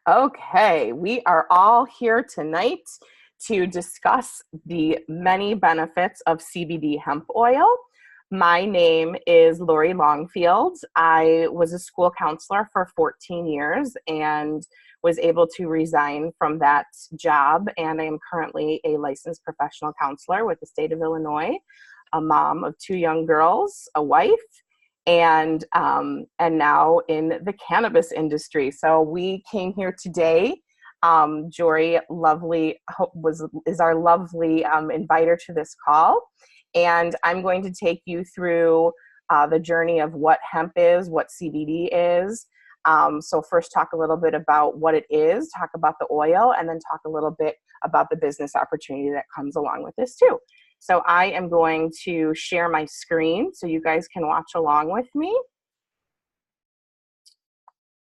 Okay, we are all here tonight to discuss the many benefits of CBD hemp oil. My name is Lori Longfield. I was a school counselor for 14 years and was able to resign from that job. And I am currently a licensed professional counselor with the state of Illinois, a mom of two young girls, a wife, and now in the cannabis industry. So we came here today. Jorie, is our lovely inviter to this call, and I'm going to take you through the journey of what hemp is, what CBD is. So first, talk a little bit about what it is, talk about the oil, and then talk a little bit about the business opportunity that comes along with this too. So I am going to share my screen so you guys can watch along with me.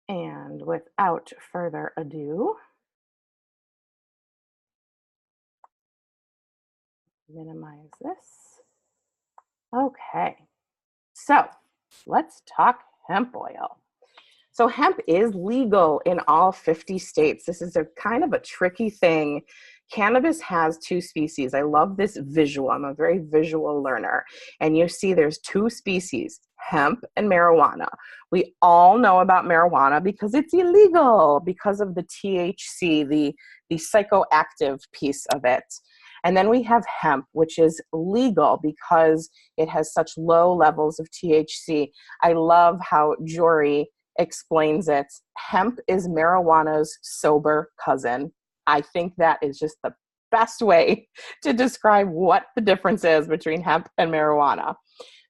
And without further ado, minimize this. Okay, so let's talk hemp oil. So hemp is legal in all 50 states. This is a kind of a tricky thing. Cannabis has two species. I love this visual. I'm a very visual learner. And you see there's two species, hemp and marijuana. We all know about marijuana because it's illegal because of the THC, the psychoactive piece of it. And then we have hemp, which is legal because it has such low levels of THC. I love how Jorie explains it. Hemp is marijuana's sober cousin. I think that is just the best way to describe what the difference is between hemp and marijuana.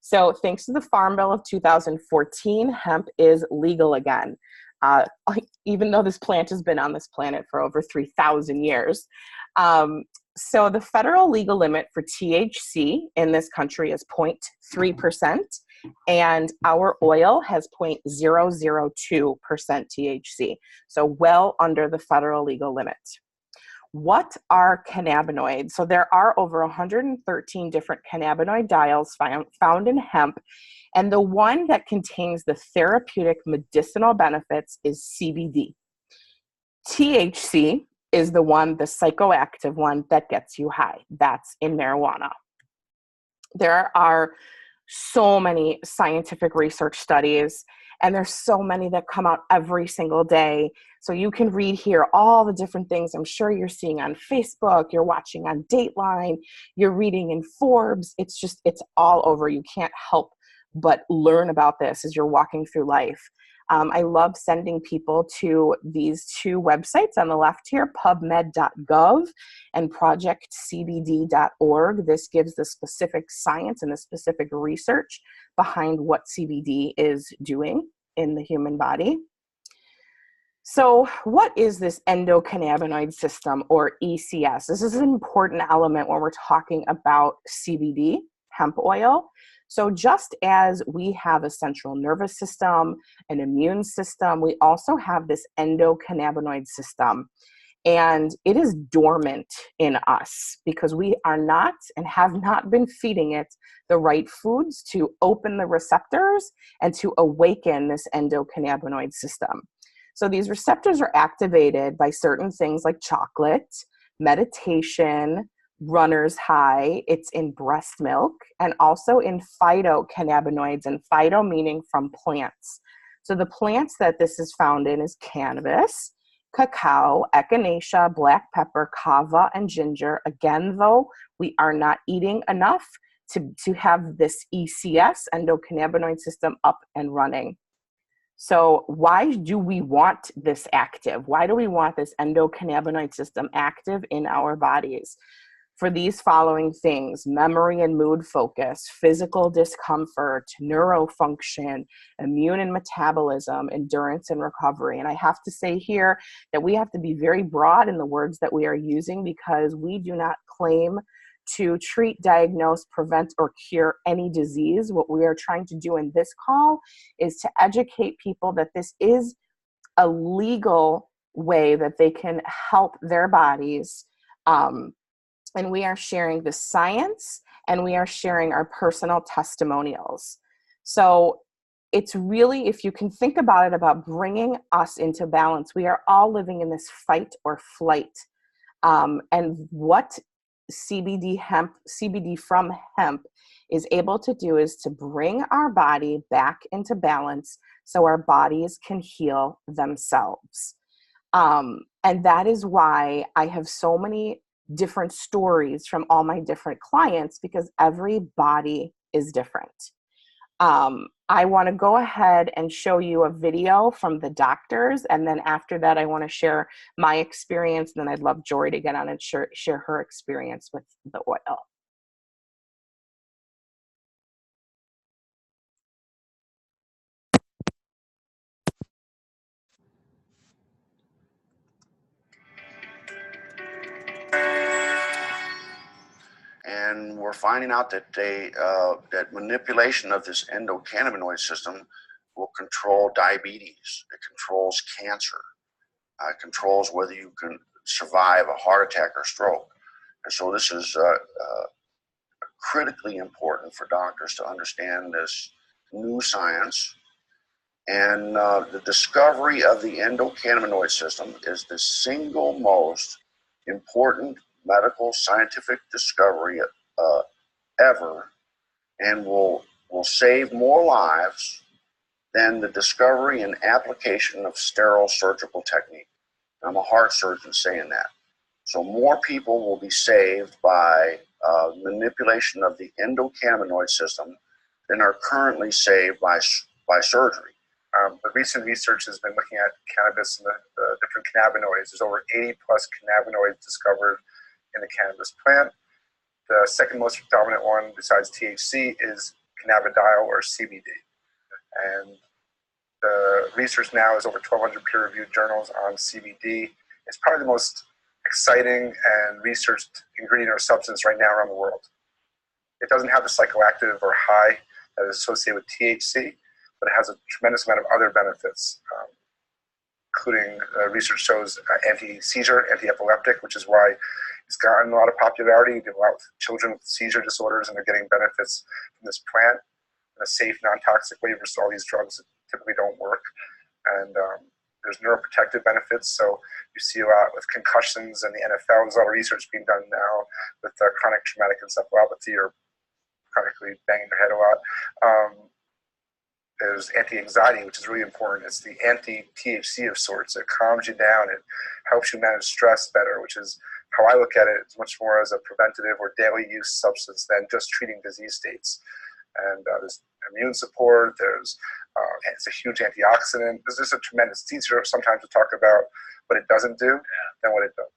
So thanks to the Farm Bill of 2014, hemp is legal again. Uh, Even though this plant has been on this planet for over 3,000 years. So the federal legal limit for THC in this country is 0.3%, and our oil has 0.002% THC, so well under the federal legal limit. What are cannabinoids? So there are over 113 different cannabinoid diols found in hemp, and the one that contains the therapeutic medicinal benefits is CBD. THC is the psychoactive one that gets you high. That's in marijuana. There are so many scientific research studies, and there's so many that come out every single day. So you can read here all the different things I'm sure you're seeing on Facebook, you're watching on Dateline, you're reading in Forbes. It's all over. You can't help but learn about this as you're walking through life. I love sending people to these two websites on the left here, pubmed.gov and projectcbd.org. This gives the specific science and the specific research behind what CBD is doing in the human body. So what is this endocannabinoid system, or ECS? This is an important element when we're talking about CBD, hemp oil. So just as we have a central nervous system, an immune system, we also have this endocannabinoid system. And it is dormant in us because we are not and have not been feeding it the right foods to open the receptors and to awaken this endocannabinoid system. So these receptors are activated by certain things like chocolate, meditation, runner's high. It's in breast milk, and also in phytocannabinoids, and phyto meaning from plants. So the plants that this is found in is cannabis, cacao, echinacea, black pepper, kava, and ginger. Again, though, we are not eating enough to have this ECS, endocannabinoid system, up and running. So why do we want this active? Why do we want this endocannabinoid system active in our bodies? For these following things: memory and mood focus, physical discomfort, neurofunction, immune and metabolism, endurance and recovery. And I have to say here that we have to be very broad in the words that we are using, because we do not claim to treat, diagnose, prevent, or cure any disease. What we are trying to do in this call is to educate people that this is a legal way that they can help their bodies. And we are sharing the science, and we are sharing our personal testimonials. So it's really, if you can think about it, about bringing us into balance. We are all living in this fight or flight. And what CBD from hemp is able to do is to bring our body back into balance so our bodies can heal themselves. And that is why I have so many different stories from all my different clients, because every body is different. I want to go ahead and show you a video from the doctors, and then after that I want to share my experience, and then I'd love Jorie to get on and share her experience with the oil. And we're finding out that that manipulation of this endocannabinoid system will control diabetes. It controls cancer. It controls whether you can survive a heart attack or stroke. And so this is critically important for doctors to understand this new science. And the discovery of the endocannabinoid system is the single most important medical scientific discovery ever, and will save more lives than the discovery and application of sterile surgical technique. I'm a heart surgeon saying that. So more people will be saved by manipulation of the endocannabinoid system than are currently saved by surgery. The recent research has been looking at cannabis and the different cannabinoids. There's over 80 plus cannabinoids discovered in the cannabis plant. The second most dominant one besides THC is cannabidiol or CBD. And the research now is over 1,200 peer-reviewed journals on CBD. It's probably the most exciting and researched ingredient or substance right now around the world. It doesn't have the psychoactive or high that is associated with THC, but it has a tremendous amount of other benefits, including research shows anti-seizure, anti-epileptic, which is why it's gotten a lot of popularity. You do a lot with children with seizure disorders, and they're getting benefits from this plant in a safe, non-toxic way versus all these drugs that typically don't work. And there's neuroprotective benefits. So you see a lot with concussions and the NFL. There's a lot of research being done now with chronic traumatic encephalopathy or chronically banging their head a lot. There's anti-anxiety, which is really important. It's the anti-THC of sorts. It calms you down. It helps you manage stress better, which is how I look at it. It's much more as a preventative or daily use substance than just treating disease states. And there's immune support. It's a huge antioxidant. There's just a tremendous. It's easier sometimes to talk about what it doesn't do than what it does.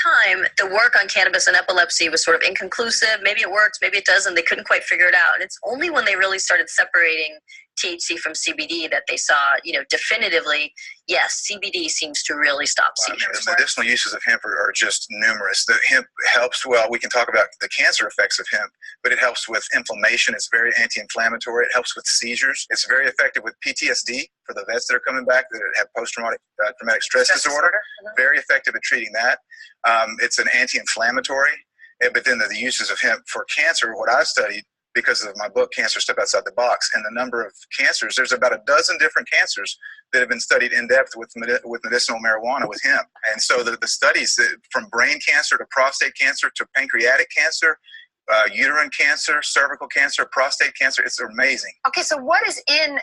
Time, the work on cannabis and epilepsy was sort of inconclusive. Maybe it works, maybe it doesn't. They couldn't quite figure it out. And it's only when they really started separating THC from CBD that they saw, definitively, yes, CBD seems to really stop seizures. The medicinal uses of hemp are just numerous. The hemp helps, we can talk about the cancer effects of hemp, but it helps with inflammation. It's very anti-inflammatory. It helps with seizures. It's very effective with PTSD for the vets that are coming back that have post-traumatic traumatic stress disorder. Very effective at treating that. It's an anti-inflammatory. But then the uses of hemp for cancer, what I've studied, because of my book, Cancer Step Outside the Box, and the number of cancers, there's about a dozen different cancers that have been studied in depth with medicinal marijuana with hemp. And so the studies from brain cancer to prostate cancer to pancreatic cancer, uterine cancer, cervical cancer, prostate cancer, it's amazing. Okay, so what is in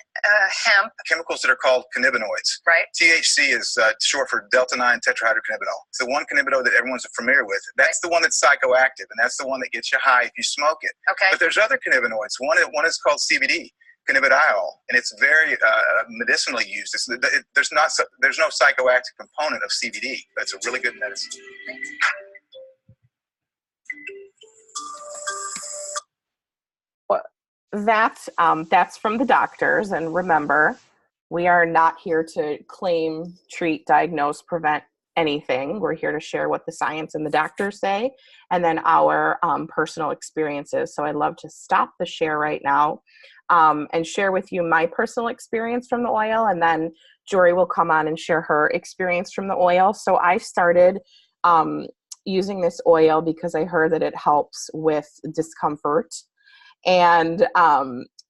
hemp? Chemicals that are called cannabinoids. Right. THC is short for delta-9 tetrahydrocannabinol. It's the one cannabinoid that everyone's familiar with. That's the one that's psychoactive, and that's the one that gets you high if you smoke it. Okay. But there's other cannabinoids. One is called CBD, cannabidiol, and it's very medicinally used. There's no psychoactive component of CBD. That's a really good medicine. That's from the doctors, and remember, we are not here to claim, treat, diagnose, prevent anything. We're here to share what the science and the doctors say, and then our personal experiences. So I'd love to stop the share right now and share with you my personal experience from the oil, and then Jorie will come on and share her experience from the oil. So I started using this oil because I heard that it helps with discomfort. And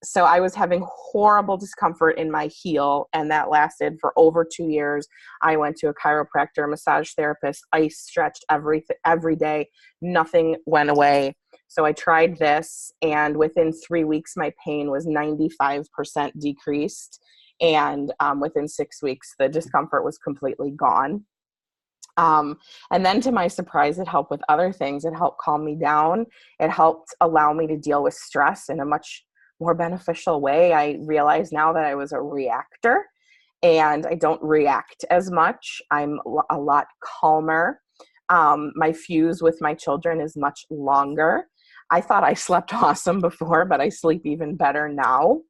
So I was having horrible discomfort in my heel, and that lasted for over 2 years. I went to a chiropractor, a massage therapist, ice stretched every day. Nothing went away. So I tried this, and within 3 weeks, my pain was 95% decreased. And within 6 weeks, the discomfort was completely gone. And then to my surprise, it helped with other things. It helped calm me down. It helped allow me to deal with stress in a much more beneficial way. I realize now that I was a reactor, and I don't react as much. I'm a lot calmer. My fuse with my children is much longer. I thought I slept awesome before, but I sleep even better now.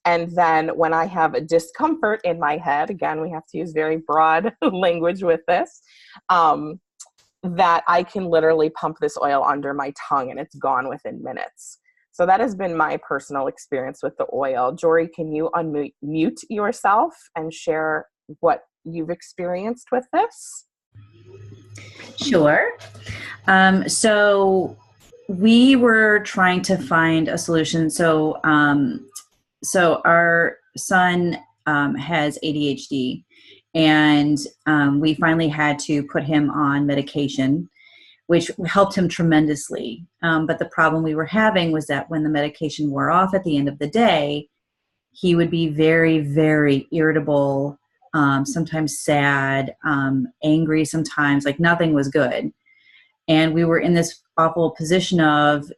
And then when I have a discomfort in my head, again, we have to use very broad language with this, that I can literally pump this oil under my tongue and it's gone within minutes. So that has been my personal experience with the oil. Jorie, can you unmute yourself and share what you've experienced with this? Sure. So we were trying to find a solution. So our son has ADHD, and we finally had to put him on medication, which helped him tremendously. But the problem we were having was that when the medication wore off at the end of the day, he would be very, very irritable, sometimes sad, angry sometimes, like nothing was good. And we were in this awful position of,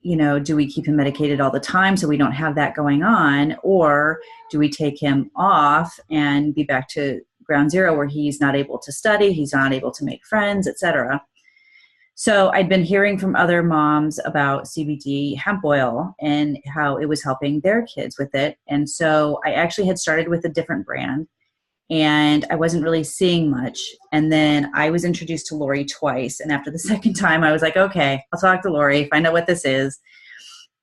do we keep him medicated all the time so we don't have that going on? Or do we take him off and be back to ground zero where he's not able to study, he's not able to make friends, etc.? So I'd been hearing from other moms about CBD hemp oil and how it was helping their kids with it. And so I actually had started with a different brand, and I wasn't really seeing much. And then I was introduced to Jorie twice. And after the second time, I was like, okay, I'll talk to Jorie, find out what this is.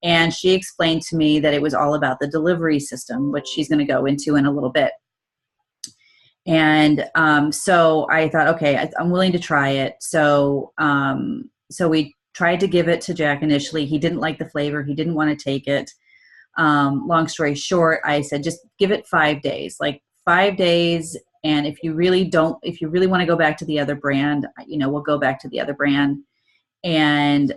And she explained to me that it was all about the delivery system, which she's going to go into in a little bit. And so I thought, okay, I'm willing to try it. So we tried to give it to Jack initially. He didn't like the flavor. He didn't want to take it. Long story short, I said, just give it 5 days, like 5 days. And if you really want to go back to the other brand, we'll go back to the other brand. And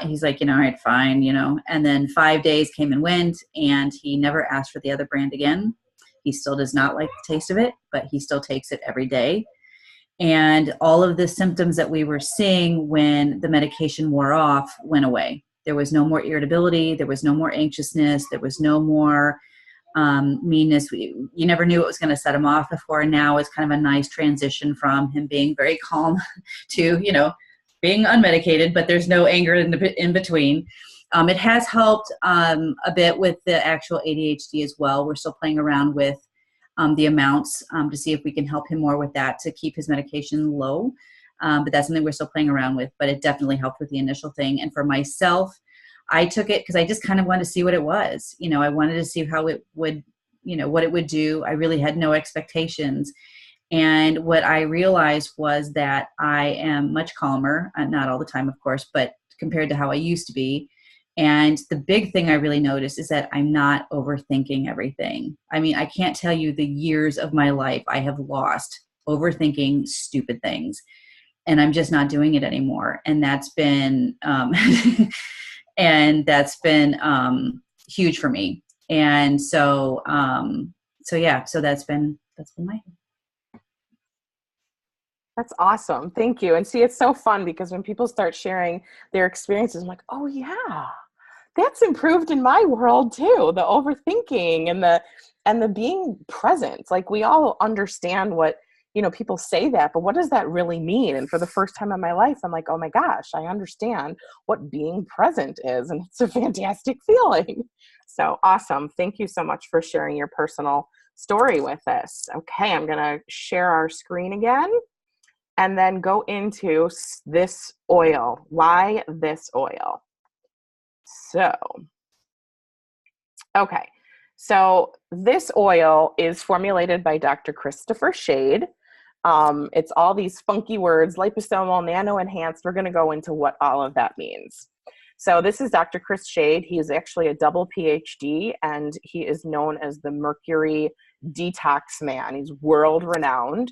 he's like, all right, fine, and then 5 days came and went, and he never asked for the other brand again. He still does not like the taste of it, but he still takes it every day. And all of the symptoms that we were seeing when the medication wore off went away. There was no more irritability. There was no more anxiousness. There was no more meanness. You never knew what was going to set him off before. And now it's kind of a nice transition from him being very calm to, being unmedicated, but there's no anger in between. It has helped a bit with the actual ADHD as well. We're still playing around with the amounts to see if we can help him more with that to keep his medication low. But that's something we're still playing around with, but it definitely helped with the initial thing. And for myself, I took it because I just kind of wanted to see what it was. I wanted to see how it would, what it would do. I really had no expectations. And what I realized was that I am much calmer, not all the time, of course, but compared to how I used to be. And the big thing I really noticed is that I'm not overthinking everything. I mean, I can't tell you the years of my life I have lost overthinking stupid things. And I'm just not doing it anymore. And that's been, huge for me. And so that's been my. That's awesome. Thank you. And see, it's so fun because when people start sharing their experiences, I'm like, oh yeah, that's improved in my world too. The overthinking and the being present. Like we all understand what, people say that, but what does that really mean? And for the first time in my life, I'm like, oh my gosh, I understand what being present is. And it's a fantastic feeling. So awesome. Thank you so much for sharing your personal story with us. Okay. I'm going to share our screen again. And then go into this oil. Why this oil? Okay. So this oil is formulated by Dr. Christopher Shade. It's all these funky words, liposomal, nano-enhanced. We're going to go into what all of that means. So this is Dr. Chris Shade. He is actually a double PhD, and he is known as the Mercury Detox Man. He's world renowned.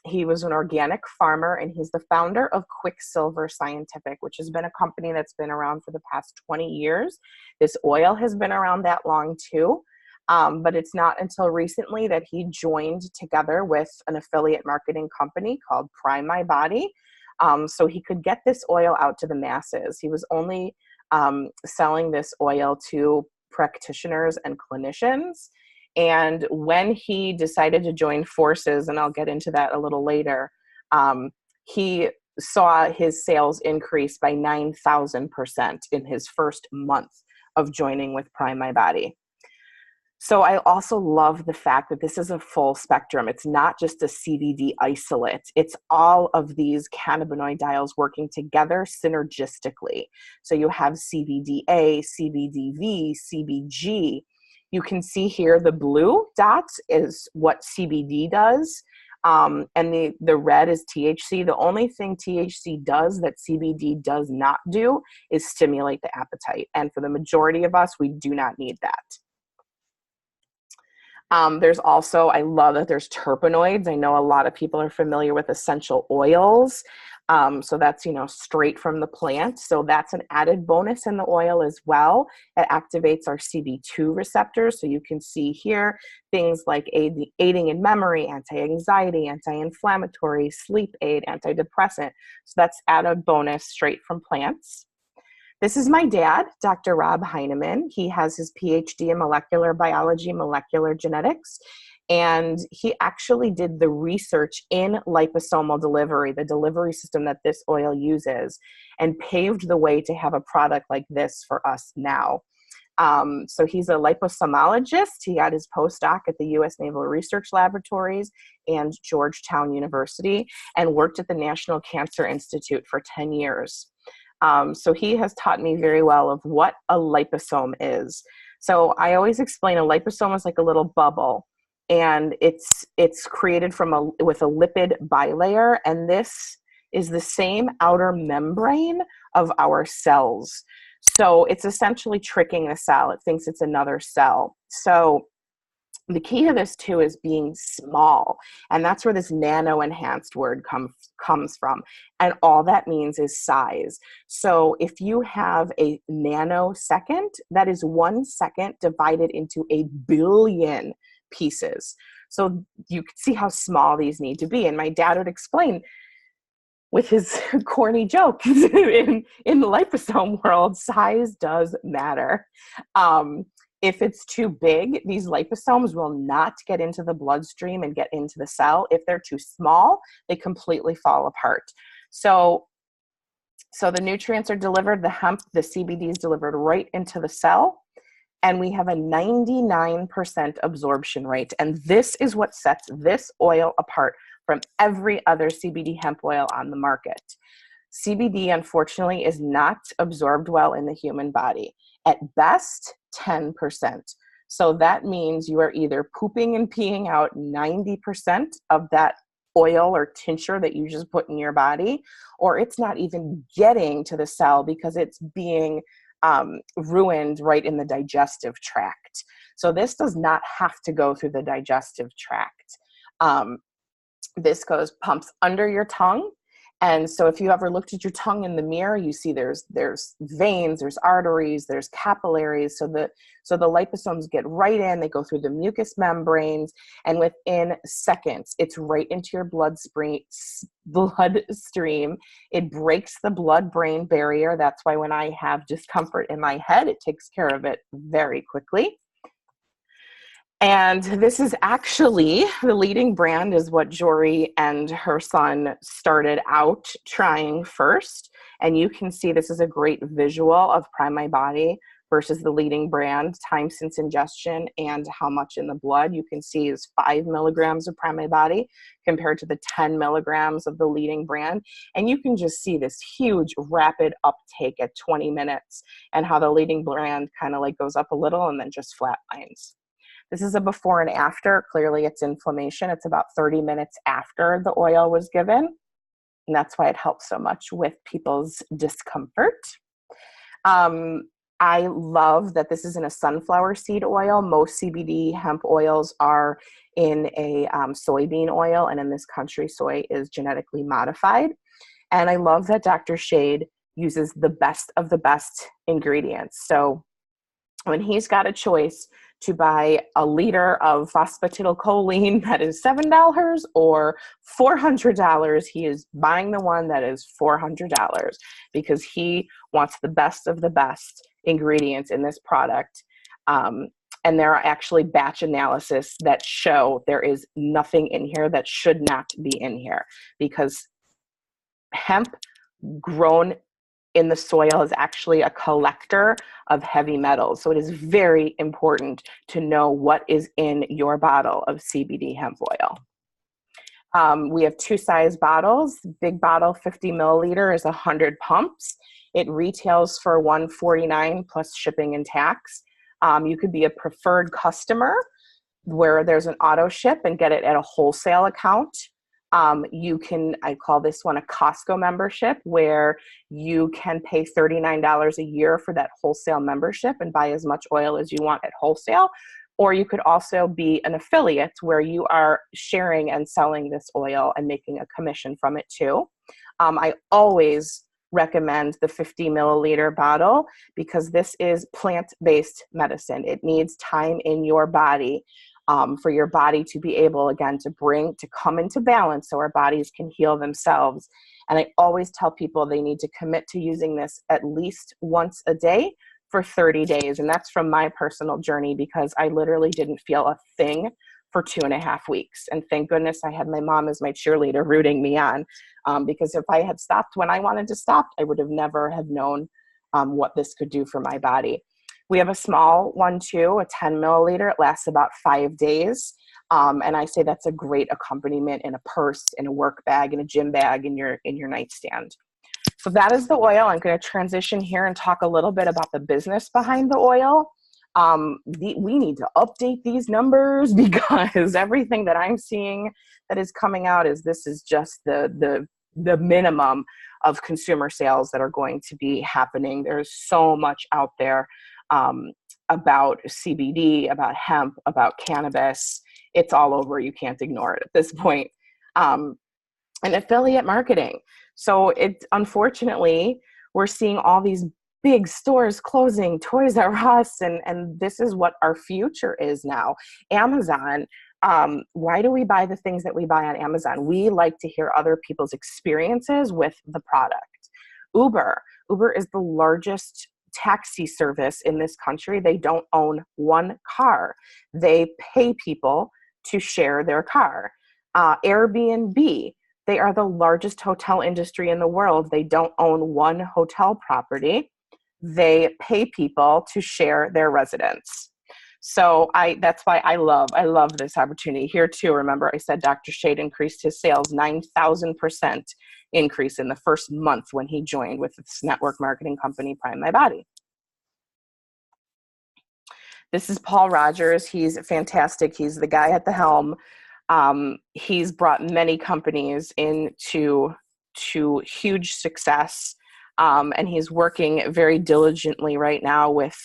He was an organic farmer, and he's the founder of Quicksilver Scientific, which has been a company that's been around for the past 20 years. This oil has been around that long too, but it's not until recently that he joined together with an affiliate marketing company called Prime My Body, so he could get this oil out to the masses. He was only selling this oil to practitioners and clinicians. And when he decided to join forces, and I'll get into that a little later, he saw his sales increase by 9,000% in his first month of joining with Prime My Body. So I also love the fact that this is a full spectrum. It's not just a CBD isolate. It's all of these cannabinoids working together synergistically. So you have CBDA, CBDV, CBG. You can see here the blue dots is what CBD does, and the red is THC. The only thing THC does that CBD does not do is stimulate the appetite. And for the majority of us, we do not need that. There's also, I love that there's terpenoids. I know a lot of people are familiar with essential oils. So that's, straight from the plant. So that's an added bonus in the oil as well. It activates our CB2 receptors. So you can see here things like aiding in memory, anti-anxiety, anti-inflammatory, sleep aid, antidepressant. So that's added bonus straight from plants. This is my dad, Dr. Rob Heineman. He has his PhD in molecular biology, molecular genetics, and he actually did the research in liposomal delivery, the delivery system that this oil uses, and paved the way to have a product like this for us now. So he's a liposomologist. He got his postdoc at the U.S. Naval Research Laboratories and Georgetown University, and worked at the National Cancer Institute for 10 years. So he has taught me very well of what a liposome is. So I always explain a liposome is like a little bubble, and it's created with a lipid bilayer, and this is the same outer membrane of our cells. So it's essentially tricking the cell. It thinks it's another cell. So the key to this too is being small, and that's where this nano enhanced word comes from, and all that means is size. So if you have a nanosecond, that is 1 second divided into a billion pieces. So you can see how small these need to be. And my dad would explain with his corny joke in the liposome world, size does matter. If it's too big, these liposomes will not get into the bloodstream and get into the cell. If they're too small, they completely fall apart. So the nutrients are delivered, the hemp, the CBD is delivered right into the cell, and we have a 99% absorption rate. And this is what sets this oil apart from every other CBD hemp oil on the market. CBD, unfortunately, is not absorbed well in the human body. At best, 10%. So that means you are either pooping and peeing out 90% of that oil or tincture that you just put in your body, or it's not even getting to the cell because it's being ruined right in the digestive tract. So this does not have to go through the digestive tract. This pumps under your tongue. And so if you ever looked at your tongue in the mirror, you see there's veins, there's arteries, there's capillaries. So the liposomes get right in, they go through the mucous membranes, and within seconds, it's right into your bloodstream. It breaks the blood-brain barrier. That's why when I have discomfort in my head, it takes care of it very quickly. And this is actually, the leading brand is what Jorie and her son started out trying first. And you can see this is a great visual of Prime My Body versus the leading brand, time since ingestion and how much in the blood. You can see is 5 milligrams of Prime My Body compared to the 10 milligrams of the leading brand. And you can just see this huge rapid uptake at 20 minutes and how the leading brand kind of like goes up a little and then just flatlines. This is a before and after. Clearly it's inflammation. It's about 30 minutes after the oil was given. And that's why it helps so much with people's discomfort. I love that this is in a sunflower seed oil. Most CBD hemp oils are in a soybean oil, and in this country, soy is genetically modified. And I love that Dr. Shade uses the best of the best ingredients. So when he's got a choice to buy a liter of phosphatidylcholine that is $7 or $400, he is buying the one that is $400 because he wants the best of the best ingredients in this product. And there are actually batch analysis that show there is nothing in here that should not be in here, because hemp grown in the soil is actually a collector of heavy metals. So it is very important to know what is in your bottle of CBD hemp oil. We have 2 size bottles. Big bottle, 50 milliliter, is 100 pumps. It retails for $149 plus shipping and tax. You could be a preferred customer where there's an auto ship and get it at a wholesale account. You can, I call this one a Costco membership, where you can pay $39 a year for that wholesale membership and buy as much oil as you want at wholesale. Or you could also be an affiliate where you are sharing and selling this oil and making a commission from it too. I always recommend the 50 milliliter bottle because this is plant-based medicine. It needs time in your body for your body to be able, again, to come into balance so our bodies can heal themselves. And I always tell people they need to commit to using this at least once a day for 30 days. And that's from my personal journey, because I literally didn't feel a thing for 2.5 weeks. And thank goodness I had my mom as my cheerleader rooting me on, because if I had stopped when I wanted to stop, I would have never have known what this could do for my body. We have a small one too, a 10 milliliter. It lasts about 5 days. And I say that's a great accompaniment in a purse, in a work bag, in a gym bag, in your nightstand. So that is the oil. I'm going to transition here and talk a little bit about the business behind the oil. We need to update these numbers because everything that I'm seeing that is coming out this is just the minimum of consumer sales that are going to be happening. There's so much out there about CBD, about hemp, about cannabis. It's all over. You can't ignore it at this point. And affiliate marketing. So unfortunately, we're seeing all these big stores closing, Toys R Us, and this is what our future is now. Amazon. Why do we buy the things that we buy on Amazon? We like to hear other people's experiences with the product. Uber is the largest taxi service in this country. They don't own one car. They pay people to share their car. Airbnb, they are the largest hotel industry in the world. They don't own one hotel property. They pay people to share their residence. So that's why I love this opportunity here too. Remember, I said Dr. Shade increased his sales 9,000% increase in the first month when he joined with this network marketing company, Prime My Body. This is Paul Rogers. He's fantastic. He's the guy at the helm. He's brought many companies into huge success, and he's working very diligently right now with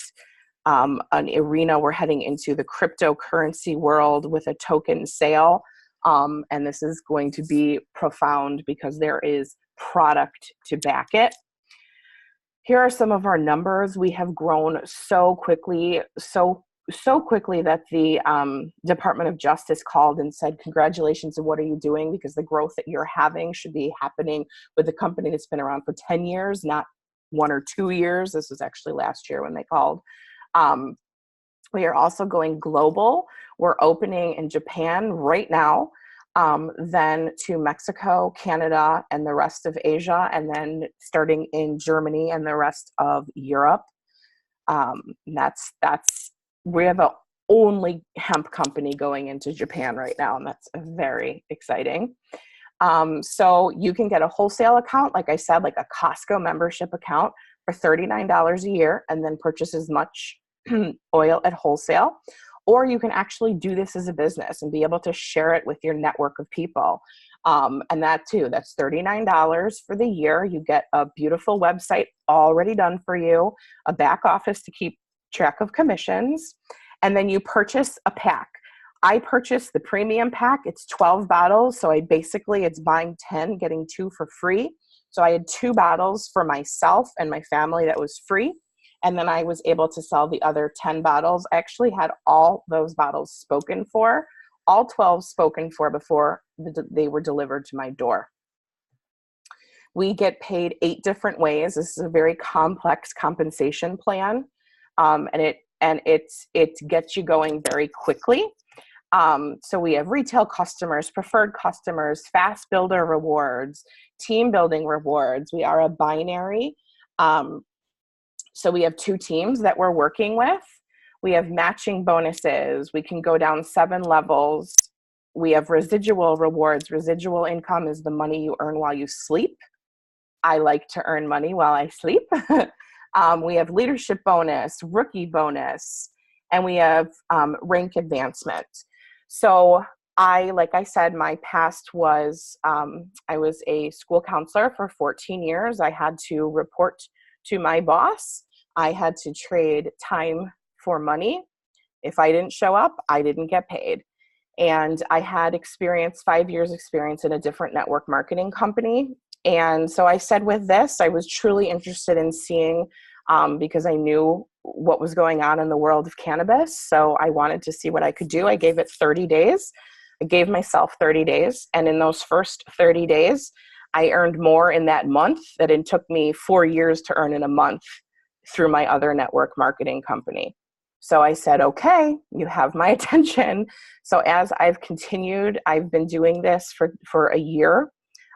an arena. We're heading into the cryptocurrency world with a token sale, and this is going to be profound because there is product to back it. Here are some of our numbers. We have grown so quickly that the Department of Justice called and said, congratulations, and what are you doing? Because the growth that you're having should be happening with a company that's been around for 10 years, not 1 or 2 years. This was actually last year when they called. We are also going global. We're opening in Japan right now, then to Mexico, Canada, and the rest of Asia, and then starting in Germany and the rest of Europe. We have a only hemp company going into Japan right now, and that's very exciting. So you can get a wholesale account, like I said, like a Costco membership account for $39 a year, and then purchase as much oil at wholesale. Or you can actually do this as a business and be able to share it with your network of people. And that too, that's $39 for the year. You get a beautiful website already done for you, a back office to keep track of commissions, and then you purchase a pack. I purchased the premium pack. It's 12 bottles. So it's buying 10, getting 2 for free. So I had 2 bottles for myself and my family that was free. And then I was able to sell the other 10 bottles. I actually had all those bottles spoken for, all 12 spoken for before they were delivered to my door. We get paid 8 different ways. This is a very complex compensation plan. And it gets you going very quickly. So we have retail customers, preferred customers, fast builder rewards, team building rewards. We are a binary. So we have 2 teams that we're working with. We have matching bonuses. We can go down 7 levels. We have residual rewards. Residual income is the money you earn while you sleep. I like to earn money while I sleep. We have leadership bonus, rookie bonus, and we have rank advancement. So like I said, my past was, I was a school counselor for 14 years. I had to report to my boss. I had to trade time for money. If I didn't show up, I didn't get paid. And I had 5 years experience in a different network marketing company. And so I said with this, I was truly interested in seeing, because I knew what was going on in the world of cannabis. So I wanted to see what I could do. I gave it 30 days. I gave myself 30 days. And in those first 30 days, I earned more in that month that it took me 4 years to earn in a month through my other network marketing company. So I said, okay, you have my attention. So as I've continued, I've been doing this for a year.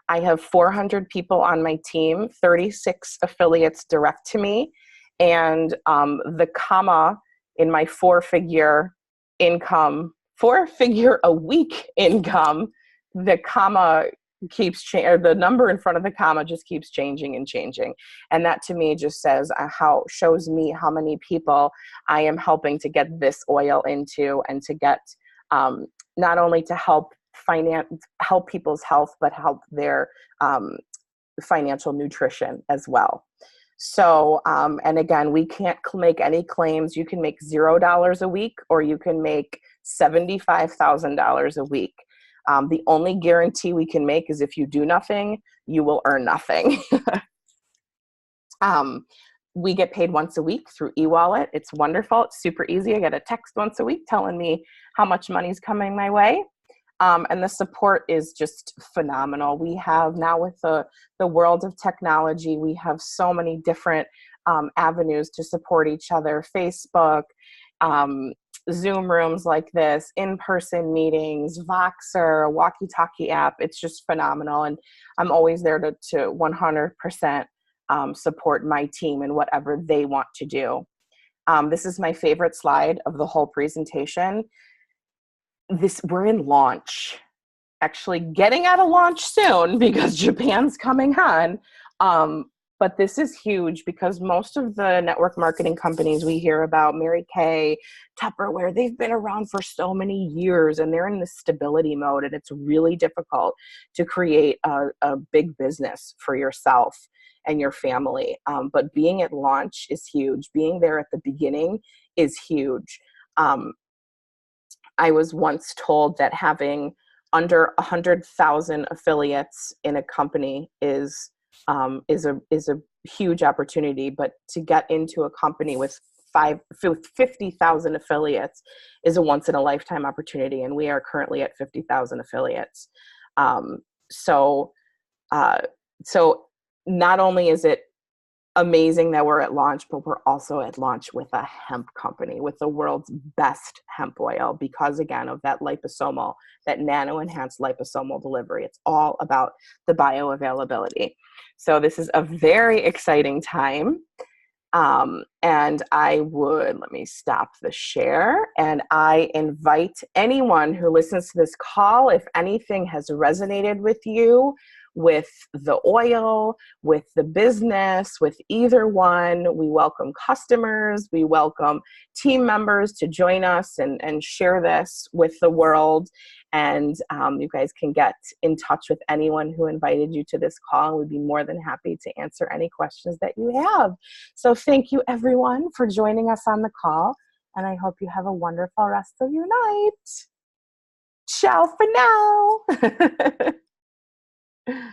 I have 400 people on my team, 36 affiliates direct to me. And the comma in my 4-figure income, 4-figure a week income, the comma keeps changing, or the number in front of the comma just keeps changing and changing. And that to me just shows me how many people I am helping to get this oil into, and to get not only to help people's health, but help their financial nutrition as well. So, and again, we can't make any claims. You can make $0 a week, or you can make $75,000 a week. The only guarantee we can make is if you do nothing, you will earn nothing. We get paid once a week through eWallet. It's wonderful. It's super easy. I get a text once a week telling me how much money is coming my way. And the support is just phenomenal. We have now, with the world of technology, we have so many different avenues to support each other. Facebook, Zoom rooms like this, in-person meetings, Voxer, a walkie-talkie app. It's just phenomenal. And I'm always there to 100% support my team in whatever they want to do. This is my favorite slide of the whole presentation. We're in launch, actually getting out of launch soon because Japan's coming on. But this is huge because most of the network marketing companies we hear about, Mary Kay, Tupperware, they've been around for so many years and they're in this stability mode, and it's really difficult to create a big business for yourself and your family. But being at launch is huge. Being there at the beginning is huge. I was once told that having under 100,000 affiliates in a company is a huge opportunity, but to get into a company with 50,000 affiliates is a once in a lifetime opportunity. And we are currently at 50,000 affiliates. So not only is it amazing that we're at launch, but we're also at launch with a hemp company, with the world's best hemp oil, because again of that liposomal, that nano enhanced liposomal delivery. It's all about the bioavailability. So this is a very exciting time. And let me stop the share, and I invite anyone who listens to this call, if anything has resonated with you, with the oil, with the business, with either one, we welcome customers, we welcome team members to join us and share this with the world. And you guys can get in touch with anyone who invited you to this call. We'd be more than happy to answer any questions that you have. So thank you, everyone, for joining us on the call. And I hope you have a wonderful rest of your night. Ciao for now.